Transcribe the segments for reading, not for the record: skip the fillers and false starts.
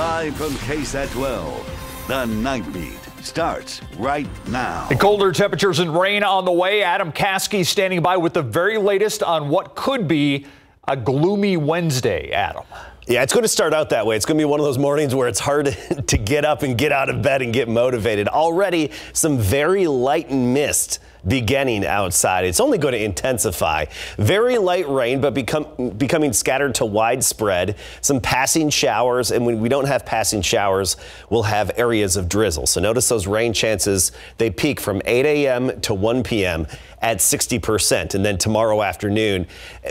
Live from KSAT 12, the Nightbeat starts right now. The colder temperatures and rain on the way. Adam Caskey standing by with the very latest on what could be a gloomy Wednesday, Adam. Yeah, it's going to start out that way. It's going to be one of those mornings where it's hard to get up and get out of bed and get motivated. Already some very light mist beginning outside. It's only going to intensify. Very light rain, but becoming scattered to widespread. Some passing showers, and when we don't have passing showers, we'll have areas of drizzle. So notice those rain chances, they peak from 8 a.m. to 1 p.m. at 60%. And then tomorrow afternoon,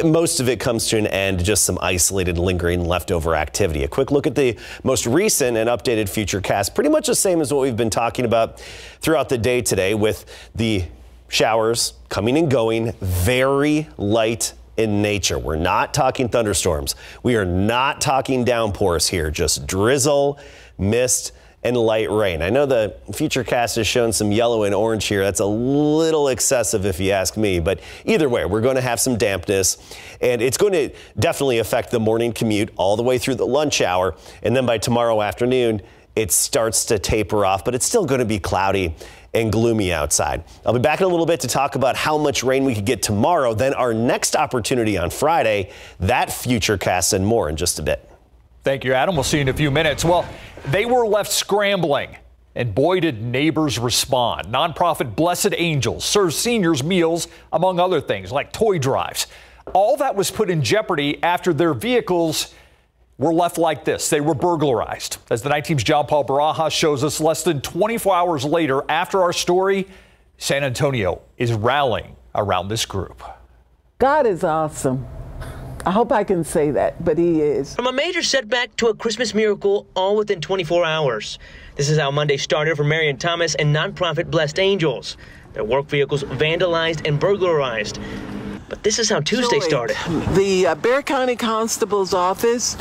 most of it comes to an end, just some isolated lingering leftover activity. A quick look at the most recent and updated futurecast. Pretty much the same as what we've been talking about throughout the day today, with the showers coming and going, very light in nature. We're not talking thunderstorms. We are not talking downpours here, just drizzle, mist, and light rain. I know the Futurecast has shown some yellow and orange here. That's a little excessive if you ask me, but either way, we're going to have some dampness, and it's going to definitely affect the morning commute all the way through the lunch hour, and then by tomorrow afternoon, it starts to taper off, but it's still going to be cloudy and gloomy outside. I'll be back in a little bit to talk about how much rain we could get tomorrow. Then our next opportunity on Friday, that Futurecast and more in just a bit. Thank you, Adam. We'll see you in a few minutes. Well, they were left scrambling, and boy, did neighbors respond. Nonprofit Blessed Angels serves seniors meals, among other things, like toy drives. All that was put in jeopardy after their vehicles were left like this. They were burglarized. As the night team's John Paul Barajas shows us, less than 24 hours later, after our story, San Antonio is rallying around this group. God is awesome. I hope I can say that, but he is. From a major setback to a Christmas miracle, all within 24 hours. This is how Monday started for Marion Thomas and nonprofit Blessed Angels. Their work vehicles vandalized and burglarized. But this is how Tuesday started. The Bexar County Constable's office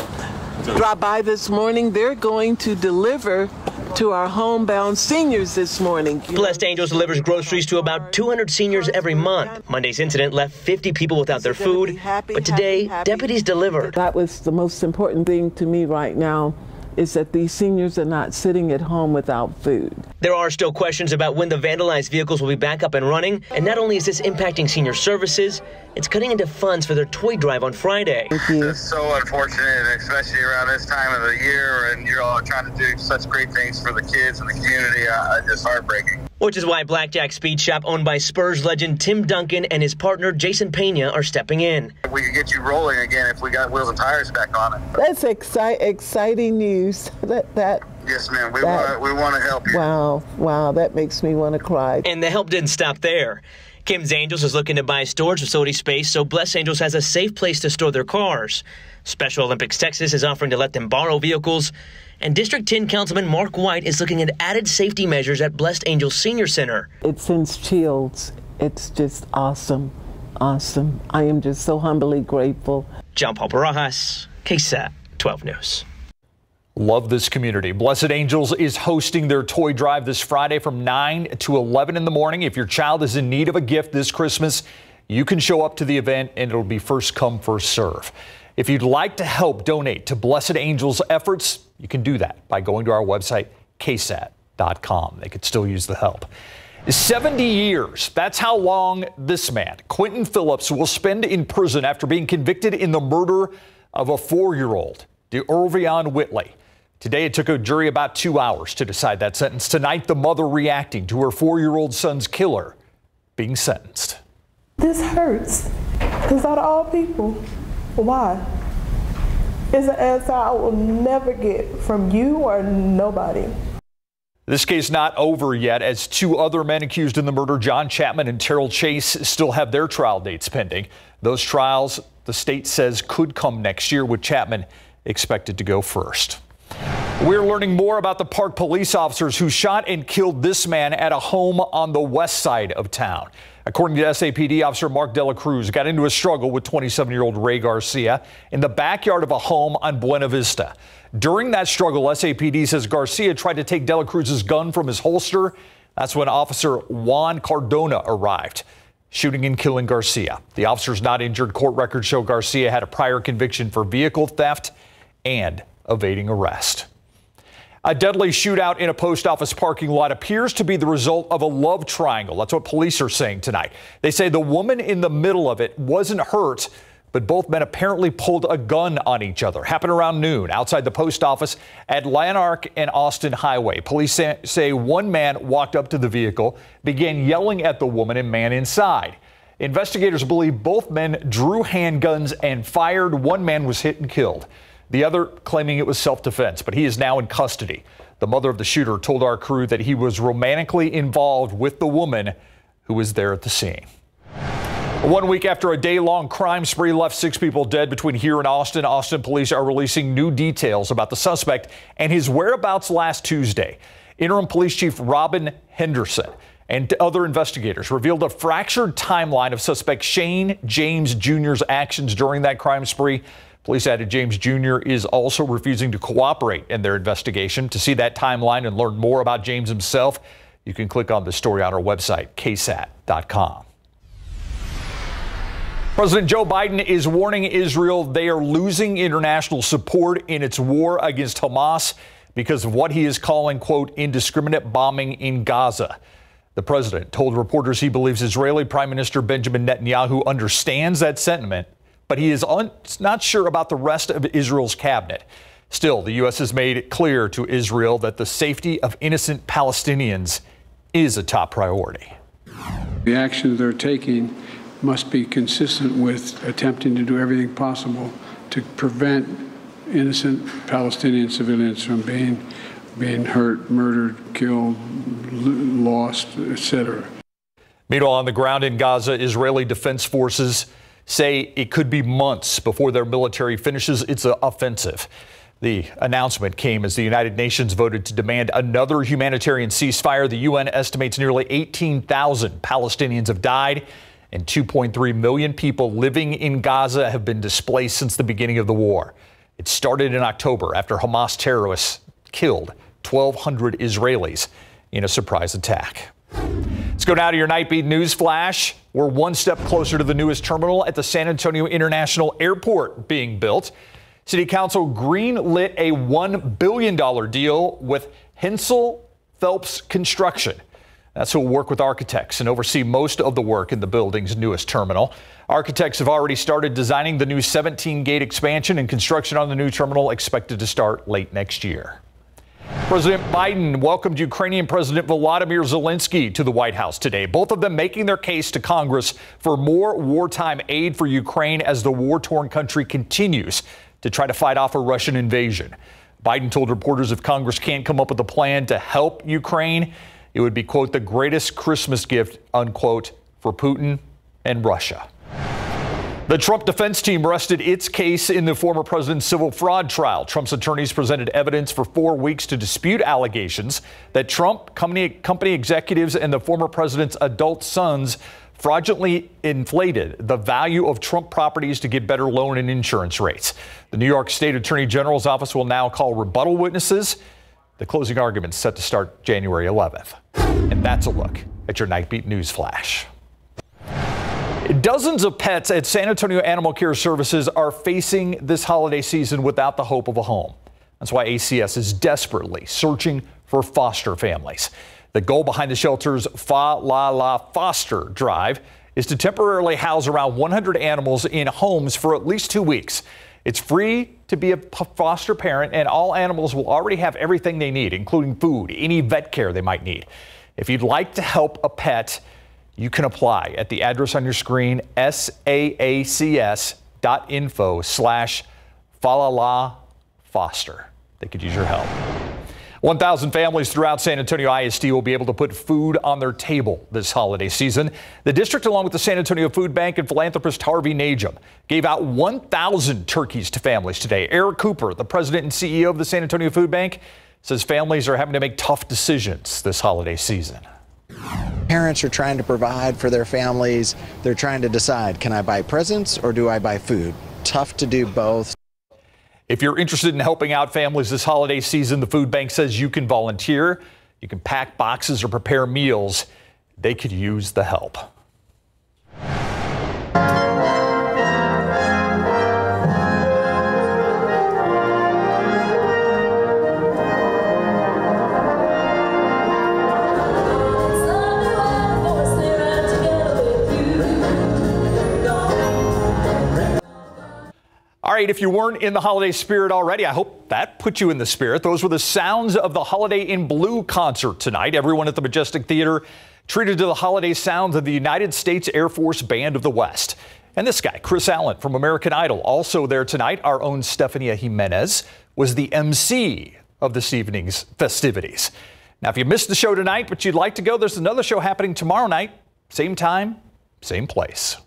dropped by this morning. They're going to deliver to our homebound seniors this morning. Blessed Angels delivers groceries to about 200 seniors every month. Monday's incident left 50 people without their food, but today, deputies delivered. That was the most important thing to me right now, is that these seniors are not sitting at home without food. There are still questions about when the vandalized vehicles will be back up and running, and not only is this impacting senior services, it's cutting into funds for their toy drive on Friday. It's so unfortunate, especially around this time of the year, and you're all trying to do such great things for the kids and the community. Just heartbreaking. Which is why Blackjack Speed Shop, owned by Spurs legend Tim Duncan and his partner Jason Pena, are stepping in. We could get you rolling again if we got wheels and tires back on it. That's exciting news. Yes, ma'am. We want to help you. Wow, that makes me want to cry. And the help didn't stop there. Kim's Angels is looking to buy storage facility space, so Blessed Angels has a safe place to store their cars. Special Olympics Texas is offering to let them borrow vehicles. And District 10 Councilman Mark White is looking at added safety measures at Blessed Angels Senior Center. It sends chills. It's just awesome. Awesome. I am just so humbly grateful. John Paul Barajas, KSAT 12 News. Love this community. Blessed Angels is hosting their toy drive this Friday from 9 to 11 in the morning. If your child is in need of a gift this Christmas, you can show up to the event and it'll be first come, first serve. If you'd like to help donate to Blessed Angels efforts, you can do that by going to our website, KSAT.com. They could still use the help. 70 years. That's how long this man, Quentin Phillips, will spend in prison after being convicted in the murder of a 4-year-old, DeOrvion Whitley. Today, it took a jury about 2 hours to decide that sentence. Tonight, the mother reacting to her 4-year-old son's killer being sentenced. This hurts, because out of all people, why? It's an answer I will never get from you or nobody. This case not over yet, as 2 other men accused in the murder, John Chapman and Terrell Chase, still have their trial dates pending. Those trials, the state says, could come next year, with Chapman expected to go first. We're learning more about the Park police officers who shot and killed this man at a home on the west side of town. According to SAPD, Officer Mark Dela Cruz got into a struggle with 27-year-old Ray Garcia in the backyard of a home on Buena Vista. During that struggle, SAPD says Garcia tried to take Dela Cruz's gun from his holster. That's when Officer Juan Cardona arrived, shooting and killing Garcia. The officer's not injured. Court records show Garcia had a prior conviction for vehicle theft and evading arrest. A deadly shootout in a post office parking lot appears to be the result of a love triangle. That's what police are saying tonight. They say the woman in the middle of it wasn't hurt, but both men apparently pulled a gun on each other. Happened around noon outside the post office at Lanark and Austin Highway. Police say one man walked up to the vehicle, began yelling at the woman and man inside. Investigators believe both men drew handguns and fired. One man was hit and killed. The other claiming it was self-defense, but he is now in custody. The mother of the shooter told our crew that he was romantically involved with the woman who was there at the scene. 1 week after a day-long crime spree left 6 people dead between here and Austin, Austin police are releasing new details about the suspect and his whereabouts last Tuesday. Interim Police Chief Robin Henderson and other investigators revealed a fractured timeline of suspect Shane James Jr.'s actions during that crime spree. Police added James Jr. is also refusing to cooperate in their investigation. To see that timeline and learn more about James himself, you can click on the story on our website, KSAT.com. President Joe Biden is warning Israel they are losing international support in its war against Hamas because of what he is calling, quote, indiscriminate bombing in Gaza. The president told reporters he believes Israeli Prime Minister Benjamin Netanyahu understands that sentiment, but he is not sure about the rest of Israel's cabinet. Still, the U.S. has made it clear to Israel that the safety of innocent Palestinians is a top priority. The actions they're taking must be consistent with attempting to do everything possible to prevent innocent Palestinian civilians from being hurt, murdered, killed, lost, etc. Meanwhile, on the ground in Gaza, Israeli Defense Forces say it could be months before their military finishes its offensive. The announcement came as the United Nations voted to demand another humanitarian ceasefire. The UN estimates nearly 18,000 Palestinians have died and 2.3 million people living in Gaza have been displaced since the beginning of the war. It started in October after Hamas terrorists killed 1,200 Israelis in a surprise attack. Let's go now to your Nightbeat News Flash. We're one step closer to the newest terminal at the San Antonio International Airport being built. City Council greenlit a $1 billion deal with Hensel Phelps Construction. That's who will work with architects and oversee most of the work in the building's newest terminal. Architects have already started designing the new 17-gate expansion, and construction on the new terminal expected to start late next year. President Biden welcomed Ukrainian President Volodymyr Zelensky to the White House today, both of them making their case to Congress for more wartime aid for Ukraine as the war-torn country continues to try to fight off a Russian invasion. Biden told reporters if Congress can't come up with a plan to help Ukraine, it would be, quote, the greatest Christmas gift, unquote, for Putin and Russia. The Trump defense team rested its case in the former president's civil fraud trial. Trump's attorneys presented evidence for 4 weeks to dispute allegations that Trump company executives and the former president's adult sons fraudulently inflated the value of Trump properties to get better loan and insurance rates. The New York State Attorney General's office will now call rebuttal witnesses. The closing argument is set to start January 11th. And that's a look at your Nightbeat News Flash. Dozens of pets at San Antonio Animal Care Services are facing this holiday season without the hope of a home. That's why ACS is desperately searching for foster families. The goal behind the shelter's Fa La La Foster Drive is to temporarily house around 100 animals in homes for at least 2 weeks. It's free to be a foster parent, and all animals will already have everything they need, including food, any vet care they might need. If you'd like to help a pet, you can apply at the address on your screen, saacs.info/falalafoster. They could use your help. 1,000 families throughout San Antonio ISD will be able to put food on their table this holiday season. The district, along with the San Antonio Food Bank and philanthropist Harvey Najum, gave out 1,000 turkeys to families today. Eric Cooper, the president and CEO of the San Antonio Food Bank, says families are having to make tough decisions this holiday season. Parents are trying to provide for their families. They're trying to decide, can I buy presents or do I buy food? Tough to do both. If you're interested in helping out families this holiday season, the food bank says you can volunteer. You can pack boxes or prepare meals. They could use the help. right, if you weren't in the holiday spirit already, I hope that put you in the spirit. Those were the sounds of the Holiday in Blue concert tonight. Everyone at the Majestic Theater treated to the holiday sounds of the United States Air Force Band of the West. And this guy, Chris Allen from American Idol, also there tonight. Our own Stefania Jimenez was the MC of this evening's festivities. Now, if you missed the show tonight, but you'd like to go, there's another show happening tomorrow night. Same time, same place.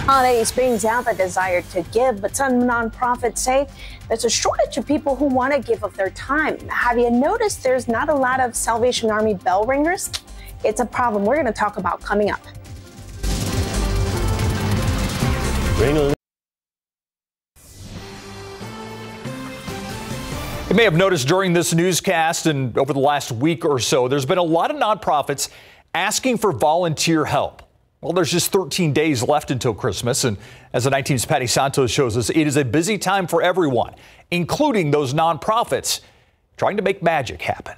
Holidays brings out the desire to give, but some nonprofits say there's a shortage of people who want to give of their time. Have you noticed there's not a lot of Salvation Army bell ringers? It's a problem we're going to talk about coming up. You may have noticed during this newscast and over the last week or so, there's been a lot of nonprofits asking for volunteer help. Well, there's just 13 days left until Christmas, and as the 19's Patty Santos shows us, it is a busy time for everyone, including those nonprofits trying to make magic happen.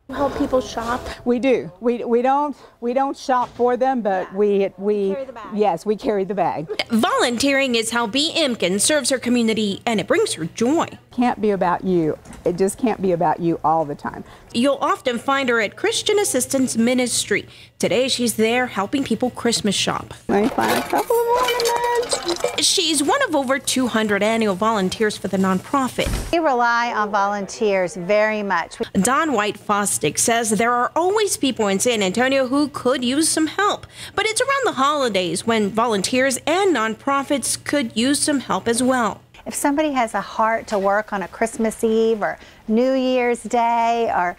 Help people shop. We do. We don't shop for them, but we carry the bag. Yes, we carry the bag. Volunteering is how B. Imkin serves her community, and it brings her joy. Can't be about you. It just can't be about you all the time. You'll often find her at Christian Assistance Ministry. Today, she's there helping people Christmas shop. Let me find a couple of ornaments. She's one of over 200 annual volunteers for the nonprofit. We rely on volunteers very much. Don White Fostick says there are always people in San Antonio who could use some help. But it's around the holidays when volunteers and nonprofits could use some help as well. If somebody has a heart to work on a Christmas Eve or New Year's Day or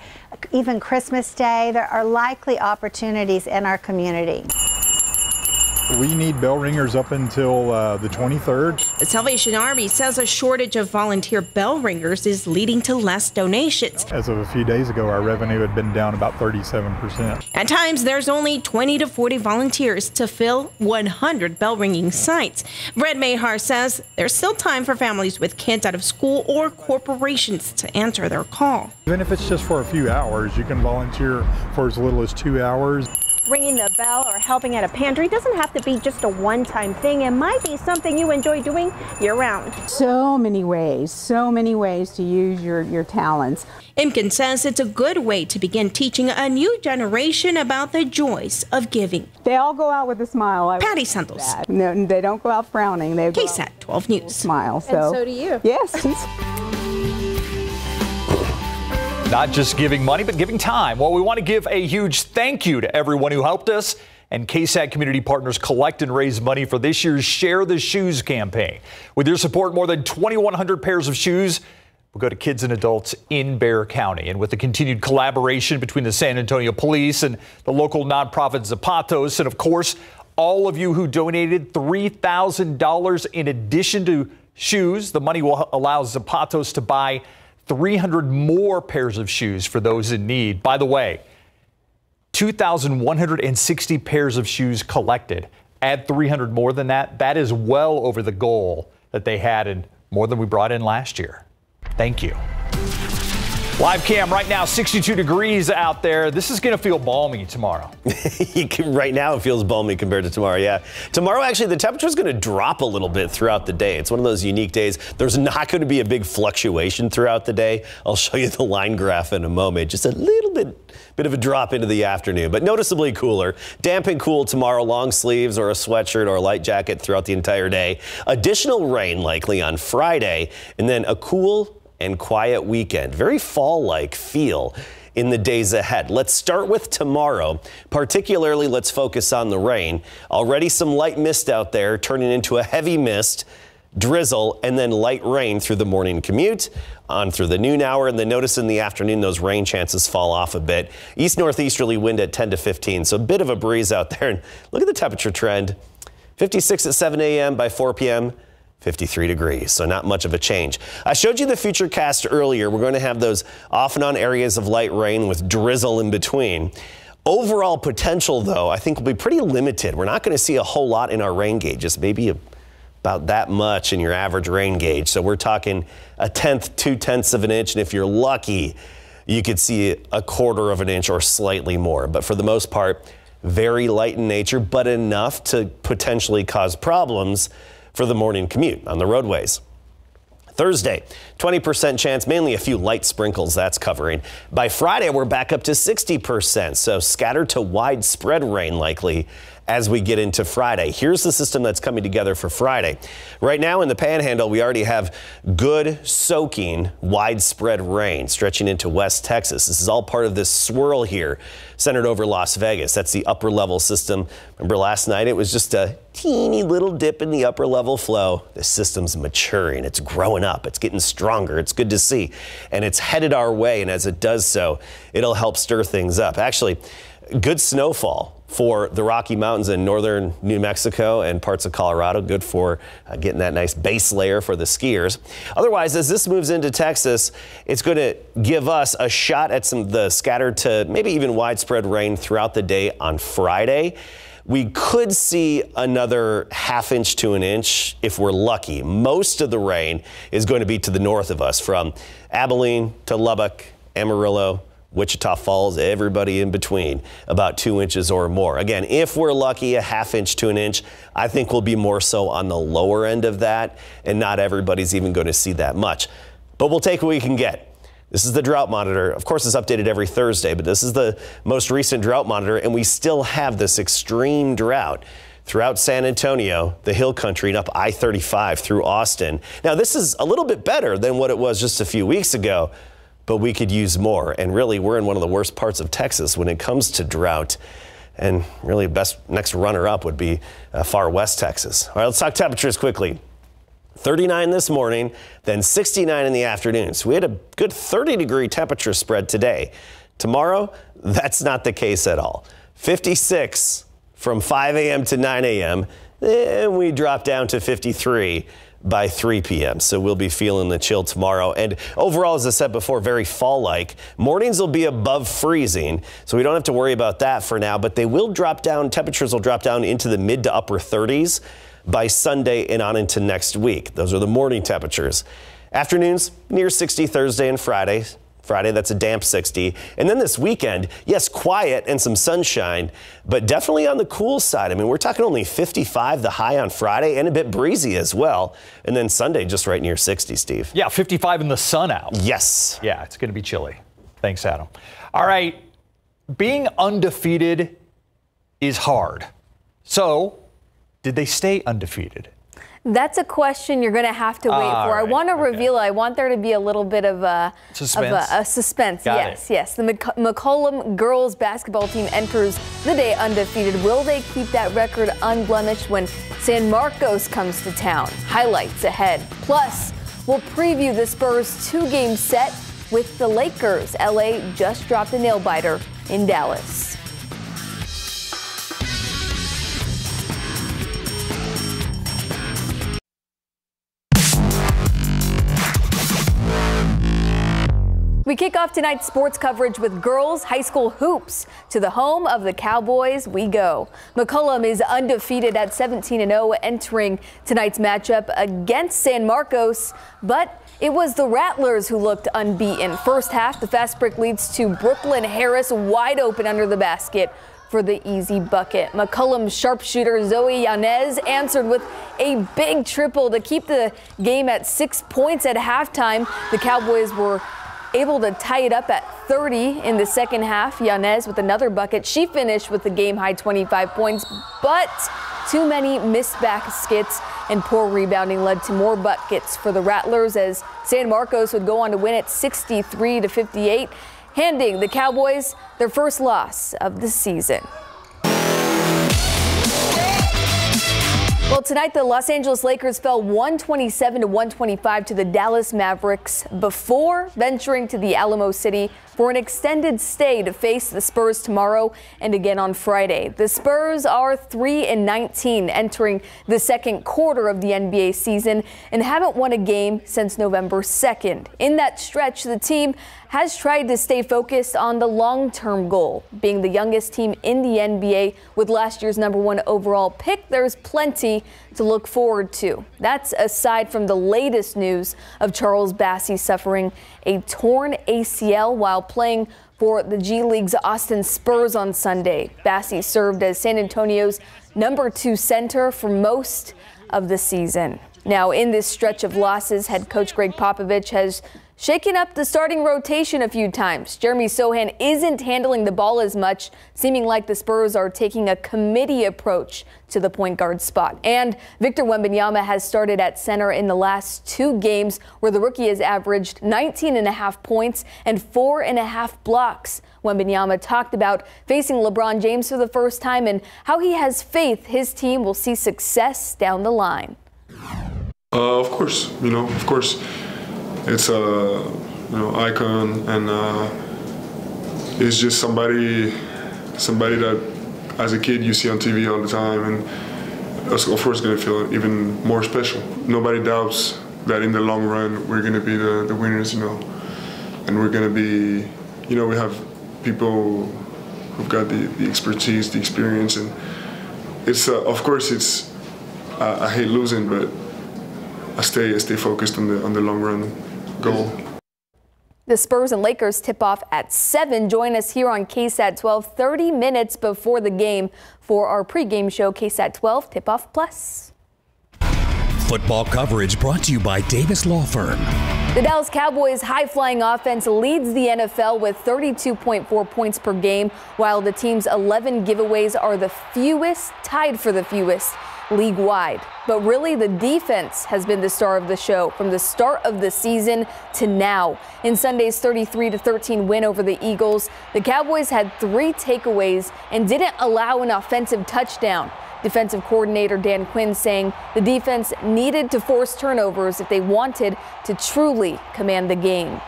even Christmas Day, there are likely opportunities in our community. We need bell ringers up until the 23rd. The Salvation Army says a shortage of volunteer bell ringers is leading to less donations. As of a few days ago, our revenue had been down about 37%. At times, there's only 20 to 40 volunteers to fill 100 bell ringing sites. Brett Mayhar says there's still time for families with kids out of school or corporations to answer their call. Even if it's just for a few hours, you can volunteer for as little as 2 hours. Ringing the bell or helping at a pantry doesn't have to be just a one-time thing. It might be something you enjoy doing year-round. So many ways to use your talents. Imkin says it's a good way to begin teaching a new generation about the joys of giving. They all go out with a smile. Patty Santos. No, they don't go out frowning. They go KSAT 12 News. Smile. And so do you. Yes. Not just giving money, but giving time. Well, we want to give a huge thank you to everyone who helped us and KSAT community partners collect and raise money for this year's Share the Shoes campaign. With your support, more than 2,100 pairs of shoes will go to kids and adults in Bexar County. And with the continued collaboration between the San Antonio Police and the local nonprofit Zapatos, and of course, all of you who donated $3,000 in addition to shoes, the money will allow Zapatos to buy 300 more pairs of shoes for those in need. By the way, 2,160 pairs of shoes collected. Add 300 more than that. That is well over the goal that they had and more than we brought in last year. Thank you. Live cam right now, 62 degrees out there. This is going to feel balmy tomorrow. Right now it feels balmy compared to tomorrow, yeah. Tomorrow, actually, the temperature is going to drop a little bit throughout the day. It's one of those unique days. There's not going to be a big fluctuation throughout the day. I'll show you the line graph in a moment. Just a little bit of a drop into the afternoon, but noticeably cooler. Damp and cool tomorrow, long sleeves or a sweatshirt or a light jacket throughout the entire day. Additional rain likely on Friday, and then a cool and quiet weekend. Very fall-like feel in the days ahead. Let's start with tomorrow. Particularly, let's focus on the rain. Already some light mist out there turning into a heavy mist, drizzle, and then light rain through the morning commute on through the noon hour. And then notice in the afternoon, those rain chances fall off a bit. East-northeasterly wind at 10 to 15. So a bit of a breeze out there. And look at the temperature trend. 56 at 7 a.m. by 4 p.m. 53 degrees, so not much of a change. I showed you the future cast earlier. We're going to have those off and on areas of light rain with drizzle in between. Overall potential, though, I think will be pretty limited. We're not going to see a whole lot in our rain gauges, maybe about that much in your average rain gauge. So we're talking 1/10, 2/10 of an inch, and if you're lucky, you could see 1/4 of an inch or slightly more. But for the most part, very light in nature, but enough to potentially cause problems for the morning commute on the roadways. Thursday, 20% chance, mainly a few light sprinkles that's covering. By Friday, we're back up to 60%, so scattered to widespread rain likely as we get into Friday. Here's the system that's coming together for Friday. Right now in the Panhandle, we already have good soaking widespread rain stretching into West Texas. This is all part of this swirl here centered over Las Vegas. That's the upper level system. Remember last night it was just a teeny little dip in the upper level flow. This system's maturing. It's growing up. It's getting stronger. It's good to see. And it's headed our way. And as it does so, it'll help stir things up. Actually, good snowfall for the Rocky Mountains in northern New Mexico and parts of Colorado. Good for getting that nice base layer for the skiers. Otherwise, as this moves into Texas, it's going to give us a shot at some of the scattered to maybe even widespread rain throughout the day on Friday. We could see another ½ inch to an inch if we're lucky. Most of the rain is going to be to the north of us, from Abilene to Lubbock, Amarillo, Wichita Falls, everybody in between, about 2 inches or more. Again, if we're lucky, a ½ inch to an inch. I think we'll be more so on the lower end of that, and not everybody's even going to see that much. But we'll take what we can get. This is the drought monitor. Of course, it's updated every Thursday, but this is the most recent drought monitor, and we still have this extreme drought throughout San Antonio, the hill country, and up I-35 through Austin. Now, this is a little bit better than what it was just a few weeks ago, but we could use more. And really, we're in one of the worst parts of Texas when it comes to drought. And really, best next runner-up would be far west Texas. All right, let's talk temperatures quickly. 39 this morning, then 69 in the afternoon. So we had a good 30-degree temperature spread today. Tomorrow, that's not the case at all. 56 from 5 a.m. to 9 a.m. Then we drop down to 53 by 3 p.m. So we'll be feeling the chill tomorrow. And overall, as I said before, very fall-like. Mornings will be above freezing, so we don't have to worry about that for now. But they will drop down. Temperatures will drop down into the mid to upper 30s by Sunday and on into next week. Those are the morning temperatures. Afternoons, near 60 Thursday and Friday. Friday, that's a damp 60. And then this weekend, yes, quiet and some sunshine, but definitely on the cool side. I mean, we're talking only 55 the high on Friday, and a bit breezy as well. And then Sunday, just right near 60, Steve. Yeah, 55 and the sun out. Yes. Yeah, it's going to be chilly. Thanks, Adam. All right, being undefeated is hard. So, did they stay undefeated? That's a question you're going to have to wait for. I want to reveal it. I want there to be a little bit of a suspense. Yes. The McCollum girls basketball team enters the day undefeated. Will they keep that record unblemished when San Marcos comes to town? Highlights ahead. Plus, we'll preview the Spurs' two-game set with the Lakers. LA just dropped a nail-biter in Dallas. We kick off tonight's sports coverage with girls high school hoops. To the home of the Cowboys we go. McCollum is undefeated at 17-0 entering tonight's matchup against San Marcos, but it was the Rattlers who looked unbeaten. First half, the fast break leads to Brooklyn Harris wide open under the basket for the easy bucket. McCollum's sharpshooter Zoe Yanez answered with a big triple to keep the game at 6 points at halftime. The Cowboys were able to tie it up at 30 in the second half. Yanez with another bucket. She finished with the game-high 25 points, but too many missed baskets and poor rebounding led to more buckets for the Rattlers as San Marcos would go on to win at 63-58, handing the Cowboys their first loss of the season. Well, tonight the Los Angeles Lakers fell 127-125 to the Dallas Mavericks before venturing to the Alamo City for an extended stay to face the Spurs tomorrow and again on Friday. The Spurs are 3-19 entering the second quarter of the NBA season and haven't won a game since November 2nd. In that stretch, the team has tried to stay focused on the long-term goal, being the youngest team in the NBA with last year's #1 overall pick. There's plenty to look forward to. That's aside from the latest news of Charles Bassey suffering a torn ACL while playing for the G League's Austin Spurs on Sunday. Bassey served as San Antonio's #2 center for most of the season. Now, in this stretch of losses, head coach Greg Popovich has shaken up the starting rotation a few times. Jeremy Sohan isn't handling the ball as much, seeming like the Spurs are taking a committee approach to the point guard spot. And Victor Wembanyama has started at center in the last 2 games, where the rookie has averaged 19.5 points and 4.5 blocks. Wembanyama talked about facing LeBron James for the first time and how he has faith his team will see success down the line. Of course, it's a icon, and it's just somebody that as a kid you see on TV all the time, and of course going to feel even more special. Nobody doubts that in the long run we're going to be the winners, and we're going to be, we have people who've got the expertise, the experience, and it's of course it's I hate losing, but I stay focused on the long run goal. The Spurs and Lakers tip off at 7. Join us here on KSAT 12 30 minutes before the game for our pregame show, KSAT 12 Tip Off Plus. Football coverage brought to you by Davis Law Firm. The Dallas Cowboys' high-flying offense leads the NFL with 32.4 points per game, while the team's 11 giveaways are the fewest, tied for the fewest league-wide. But really, the defense has been the star of the show from the start of the season to now. In Sunday's 33-13 win over the Eagles, the Cowboys had 3 takeaways and didn't allow an offensive touchdown. Defensive coordinator Dan Quinn saying the defense needed to force turnovers if they wanted to truly command the game.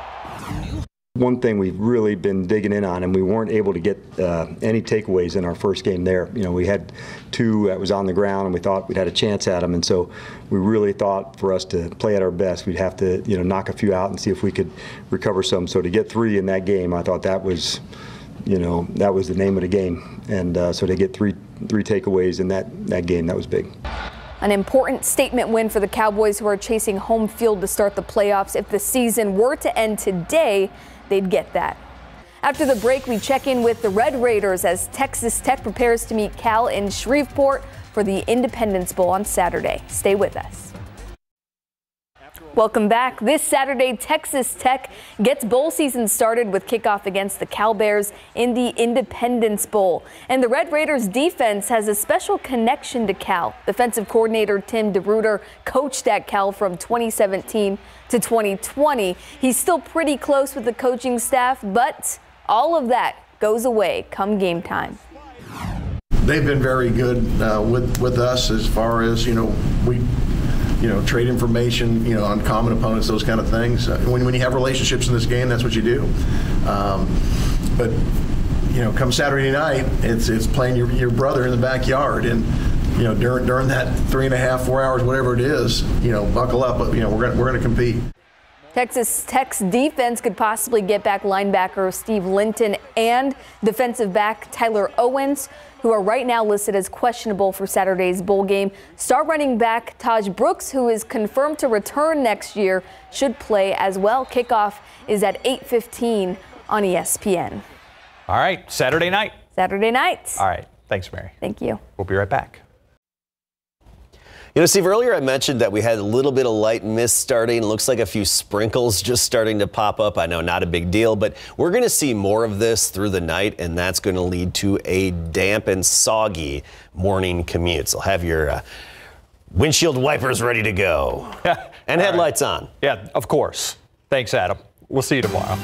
One thing we've really been digging in on, and we weren't able to get any takeaways in our first game there. We had 2 that was on the ground, and we thought we'd had a chance at them. And so we really thought for us to play at our best, we'd have to, knock a few out and see if we could recover some. So to get 3 in that game, I thought that was, that was the name of the game. And so to get three takeaways in that game, that was big. An important statement win for the Cowboys, who are chasing home field to start the playoffs. If the season were to end today, they'd get that. After the break, we check in with the Red Raiders as Texas Tech prepares to meet Cal in Shreveport for the Independence Bowl on Saturday. Stay with us. Welcome back. This Saturday, Texas Tech gets bowl season started with kickoff against the Cal Bears in the Independence Bowl. And the Red Raiders defense has a special connection to Cal. Defensive coordinator Tim DeRuyter coached at Cal from 2017 to 2020. He's still pretty close with the coaching staff, but all of that goes away come game time. They've been very good with us as far as, we trade information, on common opponents, those kind of things. When you have relationships in this game, that's what you do. But come Saturday night, it's playing your brother in the backyard, and during that 3.5, 4 hours, whatever it is, buckle up. But we're going to compete. Texas Tech's defense could possibly get back linebacker Steve Linton and defensive back Tyler Owens, who are right now listed as questionable for Saturday's bowl game. Star running back Taj Brooks, who is confirmed to return next year, should play as well. Kickoff is at 8:15 on ESPN. All right, Saturday night. Saturday night. All right, thanks, Mary. Thank you. We'll be right back. Steve, earlier I mentioned that we had a little bit of light mist starting. Looks like a few sprinkles just starting to pop up. I know, not a big deal, but we're going to see more of this through the night, and that's going to lead to a damp and soggy morning commute. So have your windshield wipers ready to go and headlights on. Yeah, of course. Thanks, Adam. We'll see you tomorrow.